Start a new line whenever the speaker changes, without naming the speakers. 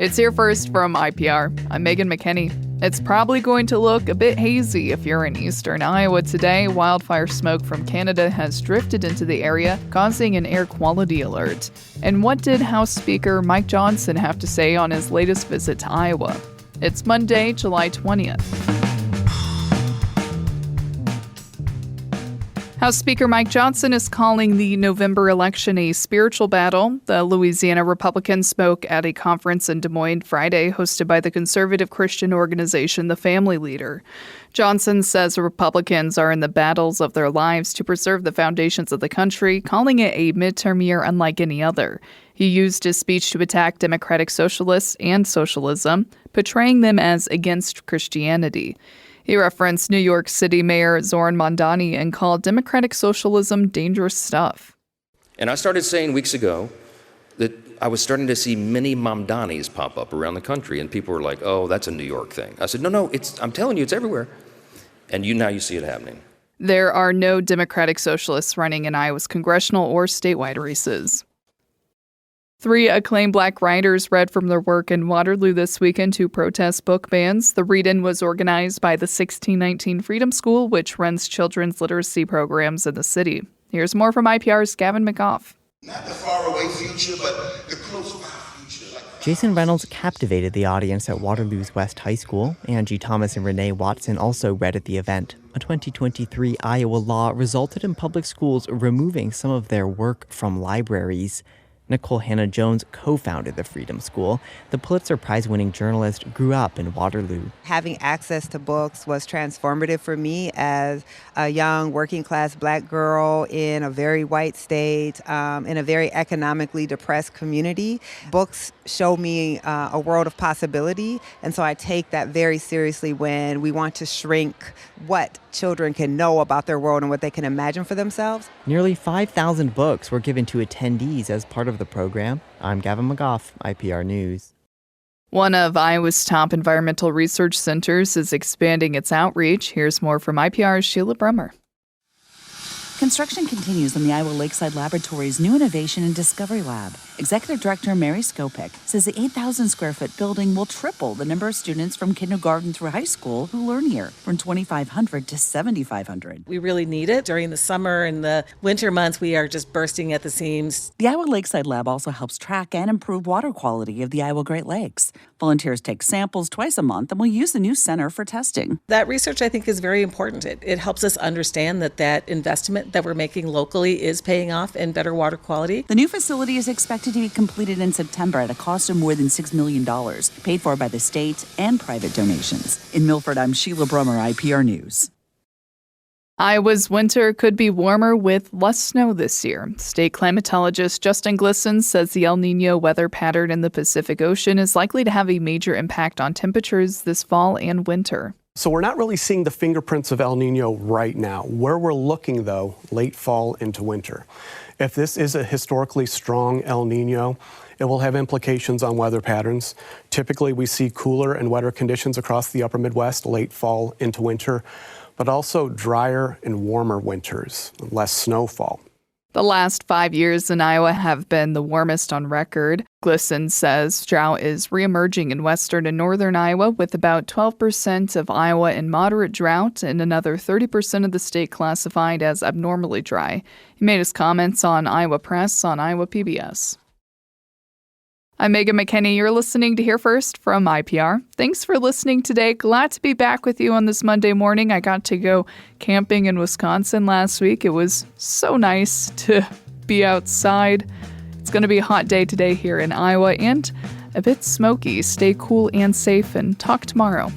It's here first from IPR. I'm Megan McKinney. It's probably going to look a bit hazy if you're in eastern Iowa today. Wildfire smoke from Canada has drifted into the area, causing an air quality alert. And what did House Speaker Mike Johnson have to say on his latest visit to Iowa? It's Monday, July 20th. House Speaker Mike Johnson is calling the November election a spiritual battle. The Louisiana Republicans spoke at a conference in Des Moines Friday, hosted by the conservative Christian organization The Family Leader. Johnson says Republicans are in the battles of their lives to preserve the foundations of the country, calling it a midterm year unlike any other. He used his speech to attack Democratic socialists and socialism, portraying them as against Christianity. He referenced New York City Mayor Zoran Mondani and called democratic socialism dangerous stuff.
And I started saying weeks ago that I was starting to see many Mamdanis pop up around the country, and people were like, oh, that's a New York thing. I said, no, I'm telling you, it's everywhere. And now you see it happening.
There are no Democratic socialists running in Iowa's congressional or statewide races. 3 acclaimed Black writers read from their work in Waterloo this weekend to protest book bans. The read-in was organized by the 1619 Freedom School, which runs children's literacy programs in the city. Here's more from IPR's Gavin McGough.
Not the faraway future, but the close by future.
Jason Reynolds captivated the audience at Waterloo's West High School. Angie Thomas and Renee Watson also read at the event. A 2023 Iowa law resulted in public schools removing some of their work from libraries. Nicole Hannah-Jones co-founded the Freedom School. The Pulitzer Prize-winning journalist grew up in Waterloo.
Having access to books was transformative for me as a young working-class Black girl in a very white state, in a very economically depressed community. Books show me a world of possibility, and so I take that very seriously when we want to shrink what children can know about their world and what they can imagine for themselves.
Nearly 5,000 books were given to attendees as part of the program. I'm Gavin McGough, IPR News.
One of Iowa's top environmental research centers is expanding its outreach. Here's more from IPR's Sheila Brummer.
Construction continues on the Iowa Lakeside Laboratory's new Innovation and Discovery Lab. Executive Director Mary Skopik says the 8,000 square foot building will triple the number of students from kindergarten through high school who learn here, from 2,500 to 7,500.
We really need it. During the summer and the winter months, we are just bursting at the seams.
The Iowa Lakeside Lab also helps track and improve water quality of the Iowa Great Lakes. Volunteers take samples twice a month and will use the new center for testing.
That research, I think, is very important. It helps us understand that investment that we're making locally is paying off in better water quality.
The new facility is expected to be completed in September at a cost of more than $6 million, paid for by the state and private donations. In Milford, I'm Sheila Brummer, IPR News.
Iowa's winter could be warmer with less snow this year. State climatologist Justin Glisson says the El Nino weather pattern in the Pacific Ocean is likely to have a major impact on temperatures this fall and winter.
So we're not really seeing the fingerprints of El Nino right now. Where we're looking, though, late fall into winter. If this is a historically strong El Nino, it will have implications on weather patterns. Typically, we see cooler and wetter conditions across the upper Midwest late fall into winter, but also drier and warmer winters, less snowfall.
The last 5 years in Iowa have been the warmest on record. Glisson says drought is reemerging in western and northern Iowa, with about 12% of Iowa in moderate drought and another 30% of the state classified as abnormally dry. He made his comments on Iowa Press on Iowa PBS. I'm Megan McKinney. You're listening to Hear First from IPR. Thanks for listening today. Glad to be back with you on this Monday morning. I got to go camping in Wisconsin last week. It was so nice to be outside. It's going to be a hot day today here in Iowa and a bit smoky. Stay cool and safe, and talk tomorrow.